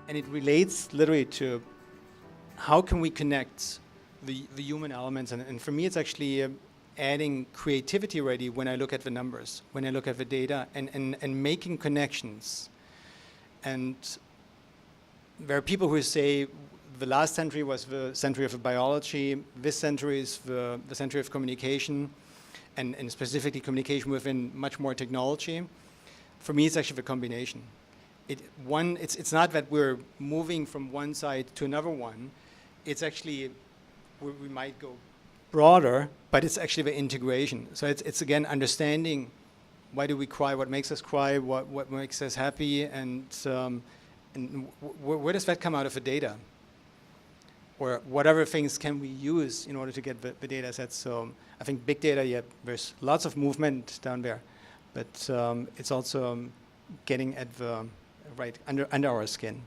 And it relates literally to how can we connect the human elements. And for me, it's actually adding creativity already when I look at the numbers, when I look at the data, and making connections. And there are people who say the last century was the century of biology, this century is the century of communication, and specifically communication within much more technology. For me, it's actually the combination. It's not that we're moving from one side to another one. It's actually, we might go broader, but it's actually the integration. So it's again understanding why do we cry, what makes us cry, what makes us happy, and where does that come out of the data? Or whatever things can we use in order to get the data sets. So I think big data, yeah, there's lots of movement down there, but it's also getting at the right under our skin.